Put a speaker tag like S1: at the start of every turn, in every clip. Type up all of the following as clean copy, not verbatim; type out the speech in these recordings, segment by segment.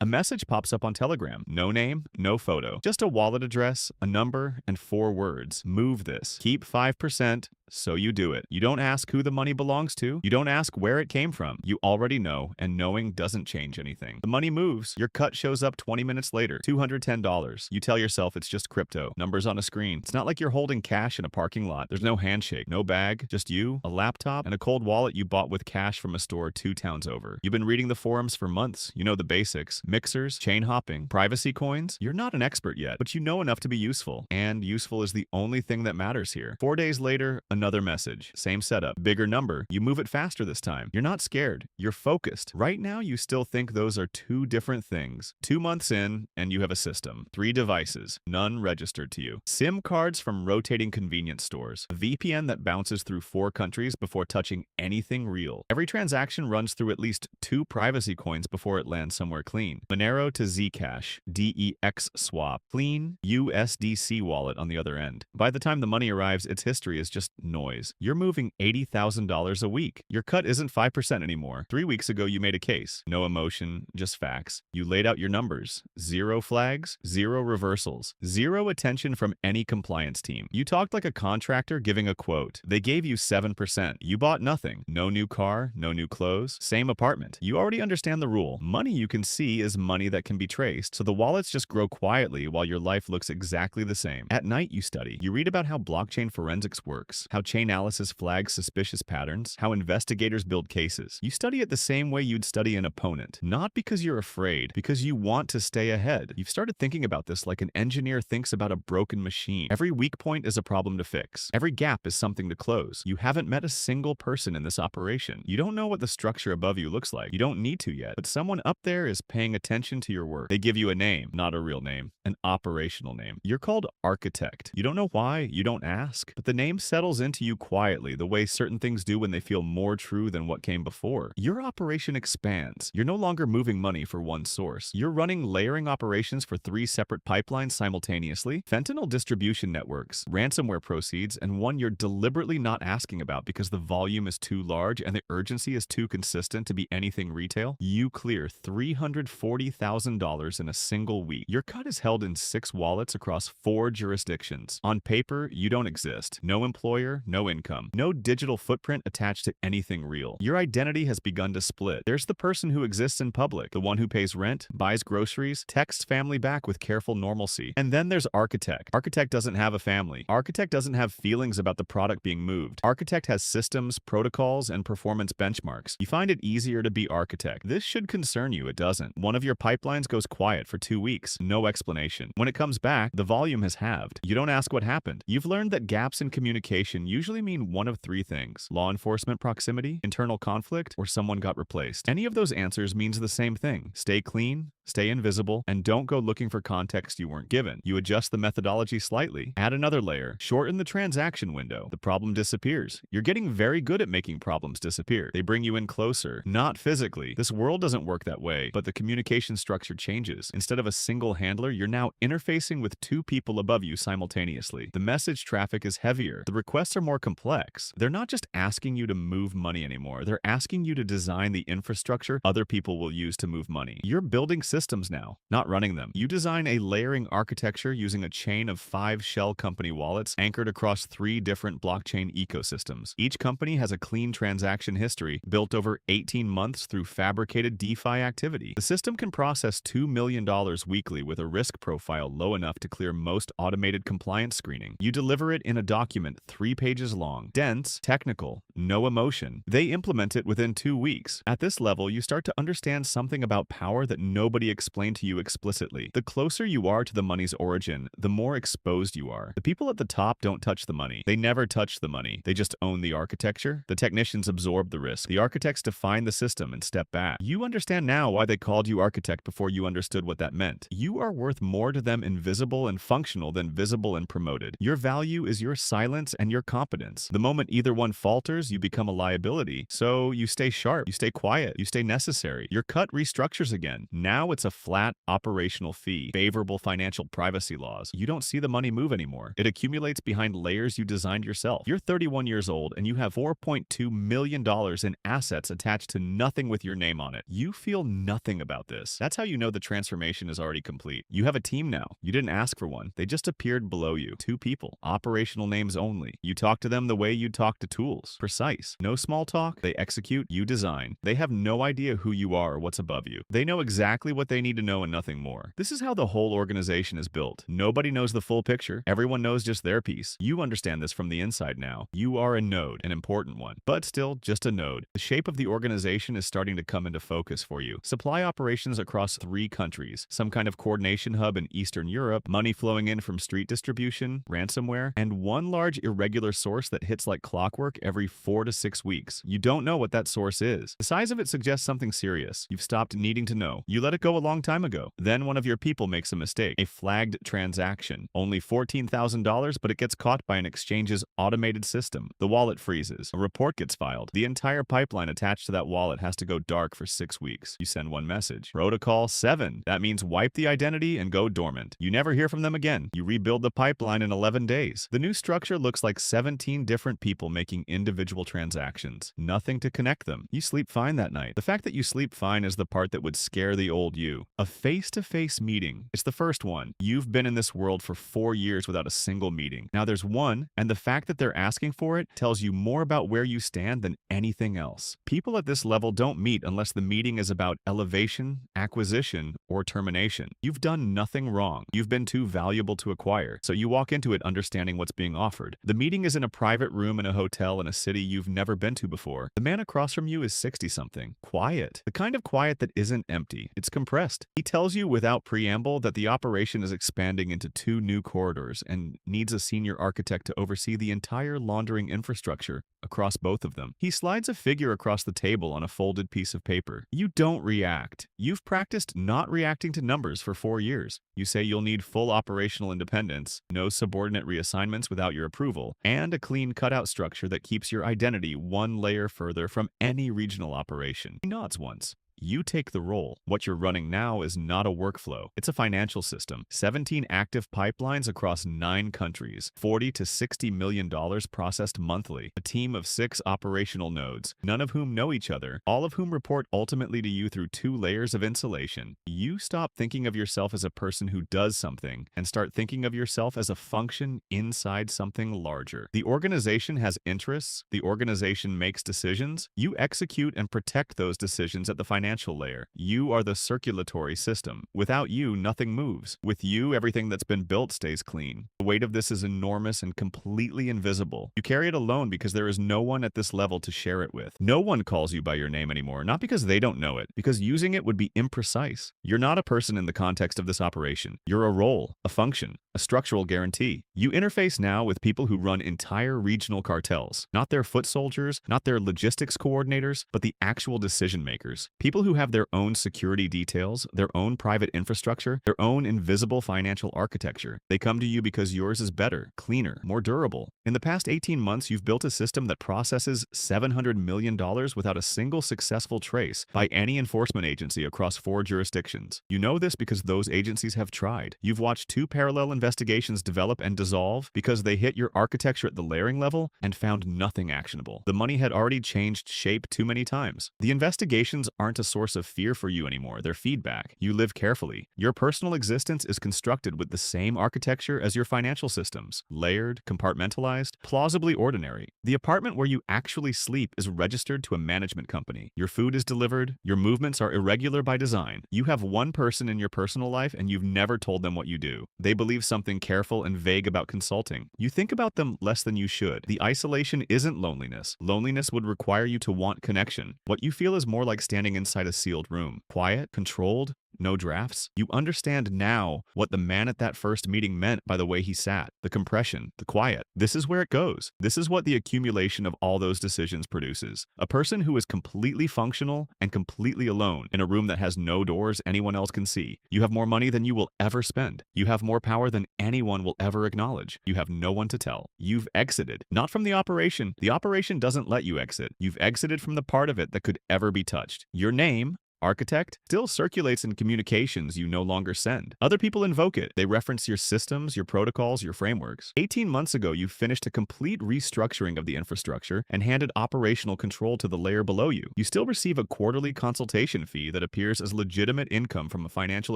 S1: A message pops up on Telegram. No name, no photo. Just a wallet address, a number, and 4 words. Move this. Keep 5%. So you do it. You don't ask who the money belongs to. You don't ask where it came from. You already know, and knowing doesn't change anything. The money moves. Your cut shows up 20 minutes later. $210. You tell yourself it's just crypto. Numbers on a screen. It's not like you're holding cash in a parking lot. There's no handshake, no bag, just you, a laptop, and a cold wallet you bought with cash from a store 2 towns over. You've been reading the forums for months. You know the basics. Mixers, chain hopping, privacy coins. You're not an expert yet, but you know enough to be useful. And useful is the only thing that matters here. 4 days later, another message. Same setup. Bigger number. You move it faster this time. You're not scared. You're focused. Right now, you still think those are two different things. 2 months in, and you have a system. 3 devices. None registered to you. SIM cards from rotating convenience stores. A VPN that bounces through 4 countries before touching anything real. Every transaction runs through at least 2 privacy coins before it lands somewhere clean. Monero to Zcash. DEX swap. Clean USDC wallet on the other end. By the time the money arrives, its history is just noise. You're moving $80,000 a week. Your cut isn't 5% anymore. 3 weeks ago, you made a case. No emotion, just facts. You laid out your numbers. 0 flags, 0 reversals, 0 attention from any compliance team. You talked like a contractor giving a quote. They gave you 7%. You bought nothing. No new car, no new clothes, same apartment. You already understand the rule. Money you can see is money that can be traced, so the wallets just grow quietly while your life looks exactly the same. At night, you study. You read about how blockchain forensics works, how Chainalysis flags suspicious patterns, how investigators build cases. You study it the same way you'd study an opponent, not because you're afraid, because you want to stay ahead. You've started thinking about this like an engineer thinks about a broken machine. Every weak point is a problem to fix. Every gap is something to close. You haven't met a single person in this operation. You don't know what the structure above you looks like. You don't need to yet, but someone up there is paying attention to your work. They give you a name, not a real name, an operational name. You're called architect. You don't know why, you don't ask, but the name settles into you quietly, the way certain things do when they feel more true than what came before. Your operation expands. You're no longer moving money for one source. You're running layering operations for 3 separate pipelines simultaneously, fentanyl distribution networks, ransomware proceeds, and one you're deliberately not asking about because the volume is too large and the urgency is too consistent to be anything retail. You clear $340,000 in a single week. Your cut is held in 6 wallets across 4 jurisdictions. On paper, you don't exist. No employer, no income, no digital footprint attached to anything real. Your identity has begun to split. There's the person who exists in public, the one who pays rent, buys groceries, texts family back with careful normalcy. And then there's architect. Architect doesn't have a family. Architect doesn't have feelings about the product being moved. Architect has systems, protocols, and performance benchmarks. You find it easier to be architect. This should concern you. It doesn't. One of your pipelines goes quiet for 2 weeks. No explanation. When it comes back, the volume has halved. You don't ask what happened. You've learned that gaps in communication usually mean one of 3 things: law enforcement proximity, internal conflict, or someone got replaced. Any of those answers means the same thing. Stay clean, stay invisible, and don't go looking for context you weren't given. You adjust the methodology slightly, add another layer, shorten the transaction window. The problem disappears. You're getting very good at making problems disappear. They bring you in closer, not physically. This world doesn't work that way, but the communication structure changes. Instead of a single handler, you're now interfacing with 2 people above you simultaneously. The message traffic is heavier. The requests are more complex. They're not just asking you to move money anymore. They're asking you to design the infrastructure other people will use to move money. You're building systems now, not running them. You design a layering architecture using a chain of 5 shell company wallets anchored across 3 different blockchain ecosystems. Each company has a clean transaction history built over 18 months through fabricated DeFi activity. The system can process $2 million weekly with a risk profile low enough to clear most automated compliance screening. You deliver it in a document 3 pages long, dense, technical, no emotion. They implement it within 2 weeks. At this level, you start to understand something about power that nobody explained to you explicitly. The closer you are to the money's origin, the more exposed you are. The people at the top don't touch the money. They never touch the money. They just own the architecture. The technicians absorb the risk. The architects define the system and step back. You understand now why they called you architect before you understood what that meant. You are worth more to them invisible and functional than visible and promoted. Your value is your silence and your competence. The moment either one falters, you become a liability. So you stay sharp, you stay quiet, you stay necessary. Your cut restructures again. Now it's a flat operational fee, favorable financial privacy laws. You don't see the money move anymore. It accumulates behind layers you designed yourself. You're 31 years old and you have $4.2 million in assets attached to nothing with your name on it. You feel nothing about this. That's how you know the transformation is already complete. You have a team now. You didn't ask for one. They just appeared below you. 2 people. Operational names only. You talk to them the way you'd talk to tools. Precise. No small talk. They execute. You design. They have no idea who you are or what's above you. They know exactly what they need to know and nothing more. This is how the whole organization is built. Nobody knows the full picture. Everyone knows just their piece. You understand this from the inside now. You are a node, an important one, but still just a node. The shape of the organization is starting to come into focus for you. Supply operations across 3 countries, some kind of coordination hub in Eastern Europe, money flowing in from street distribution, ransomware, and one large irregular source that hits like clockwork every 4 to 6 weeks. You don't know what that source is. The size of it suggests something serious. You've stopped needing to know. You let it go a long time ago. Then one of your people makes a mistake, a flagged transaction. Only $14,000, but it gets caught by an exchange's automated system. The wallet freezes. A report gets filed. The entire pipeline attached to that wallet has to go dark for 6 weeks. You send one message. Protocol 7. That means wipe the identity and go dormant. You never hear from them again. You rebuild the pipeline in 11 days. The new structure looks like 17 different people making individual transactions. Nothing to connect them. You sleep fine that night. The fact that you sleep fine is the part that would scare the old you. A face-to-face meeting. It's the first one. You've been in this world for 4 years without a single meeting. Now there's one, and the fact that they're asking for it tells you more about where you stand than anything else. People at this level don't meet unless the meeting is about elevation, acquisition, or termination. You've done nothing wrong. You've been too valuable to acquire, so you walk into it understanding what's being offered. The meeting is in a private room in a hotel in a city you've never been to before. The man across from you is 60-something. Quiet. The kind of quiet that isn't empty. It's compressed. He tells you without preamble that the operation is expanding into 2 new corridors and needs a senior architect to oversee the entire laundering infrastructure across both of them. He slides a figure across the table on a folded piece of paper. You don't react. You've practiced not reacting to numbers for 4 years. You say you'll need full operational independence, no subordinate reassignments without your approval, and a clean cutout structure that keeps your identity 1 layer further from any regional operation. He nods once. You take the role. What you're running now is not a workflow. It's a financial system. 17 active pipelines across 9 countries. $40 to $60 million processed monthly. A team of 6 operational nodes, none of whom know each other, all of whom report ultimately to you through 2 layers of insulation. You stop thinking of yourself as a person who does something and start thinking of yourself as a function inside something larger. The organization has interests. The organization makes decisions. You execute and protect those decisions at the financial layer. You are the circulatory system. Without you, nothing moves. With you, everything that's been built stays clean. The weight of this is enormous and completely invisible. You carry it alone because there is no one at this level to share it with. No one calls you by your name anymore, not because they don't know it, because using it would be imprecise. You're not a person in the context of this operation. You're a role, a function, a structural guarantee. You interface now with people who run entire regional cartels, not their foot soldiers, not their logistics coordinators, but the actual decision makers. People who have their own security details, their own private infrastructure, their own invisible financial architecture. They come to you because yours is better, cleaner, more durable. In the past 18 months, you've built a system that processes $700 million without a single successful trace by any enforcement agency across 4 jurisdictions. You know this because those agencies have tried. You've watched 2 parallel investigations develop and dissolve because they hit your architecture at the layering level and found nothing actionable. The money had already changed shape too many times. The investigations aren't a source of fear for you anymore. They're feedback. You live carefully. Your personal existence is constructed with the same architecture as your financial systems. Layered, compartmentalized, plausibly ordinary. The apartment where you actually sleep is registered to a management company. Your food is delivered. Your movements are irregular by design. You have one person in your personal life and you've never told them what you do. They believe something careful and vague about consulting. You think about them less than you should. The isolation isn't loneliness. Loneliness would require you to want connection. What you feel is more like standing inside a sealed room. Quiet, controlled, no drafts. You understand now what the man at that first meeting meant by the way he sat, the compression, the quiet. This is where it goes. This is what the accumulation of all those decisions produces. A person who is completely functional and completely alone in a room that has no doors anyone else can see. You have more money than you will ever spend. You have more power than anyone will ever acknowledge. You have no one to tell. You've exited, not from the operation. The operation doesn't let you exit. You've exited from the part of it that could ever be touched. Your name, architect, still circulates in communications you no longer send. Other people invoke it. They reference your systems, your protocols, your frameworks. 18 months ago, you finished a complete restructuring of the infrastructure and handed operational control to the layer below you. You still receive a quarterly consultation fee that appears as legitimate income from a financial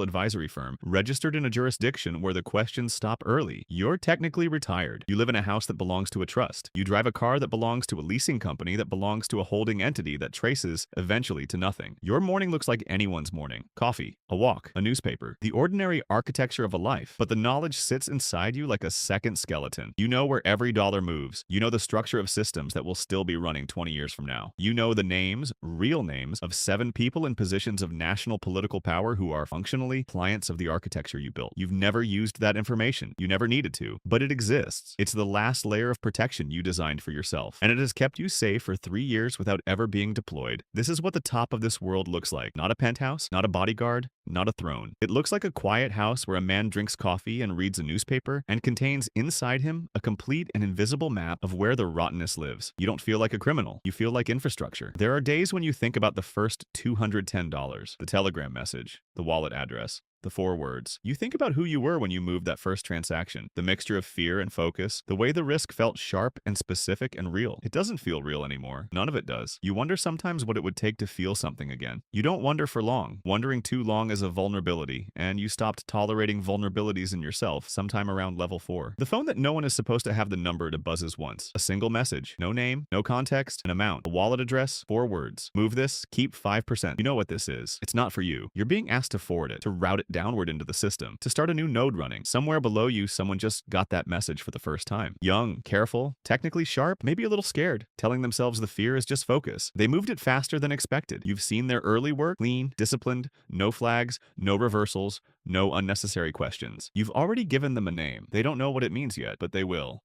S1: advisory firm registered in a jurisdiction where the questions stop early. You're technically retired. You live in a house that belongs to a trust. You drive a car that belongs to a leasing company that belongs to a holding entity that traces eventually to nothing. Your morning looks like anyone's morning. Coffee, a walk, a newspaper, the ordinary architecture of a life. But the knowledge sits inside you like a second skeleton. You know where every dollar moves. You know the structure of systems that will still be running 20 years from now. You know the names, real names, of 7 people in positions of national political power who are functionally clients of the architecture you built. You've never used that information. You never needed to, but it exists. It's the last layer of protection you designed for yourself, and it has kept you safe for 3 years without ever being deployed. This is what the top of this world looks like. Not a penthouse, not a bodyguard, not a throne. It looks like a quiet house where a man drinks coffee and reads a newspaper and contains inside him a complete and invisible map of where the rottenness lives. You don't feel like a criminal. You feel like infrastructure. There are days when you think about the first $210, the telegram message, the wallet address, the 4 words. You think about who you were when you moved that first transaction, the mixture of fear and focus, the way the risk felt sharp and specific and real. It doesn't feel real anymore. None of it does. You wonder sometimes what it would take to feel something again. You don't wonder for long. Wondering too long is a vulnerability, and you stopped tolerating vulnerabilities in yourself sometime around level 4. The phone that no one is supposed to have the number to buzzes once. A single message. No name, no context, an amount. A wallet address, 4 words. Move this, keep 5%. You know what this is. It's not for you. You're being asked to forward it, to route it downward into the system, to start a new node running. Somewhere below you, someone just got that message for the first time. Young, careful, technically sharp, maybe a little scared, telling themselves the fear is just focus. They moved it faster than expected. You've seen their early work, clean, disciplined, no flags, no reversals, no unnecessary questions. You've already given them a name. They don't know what it means yet, but they will.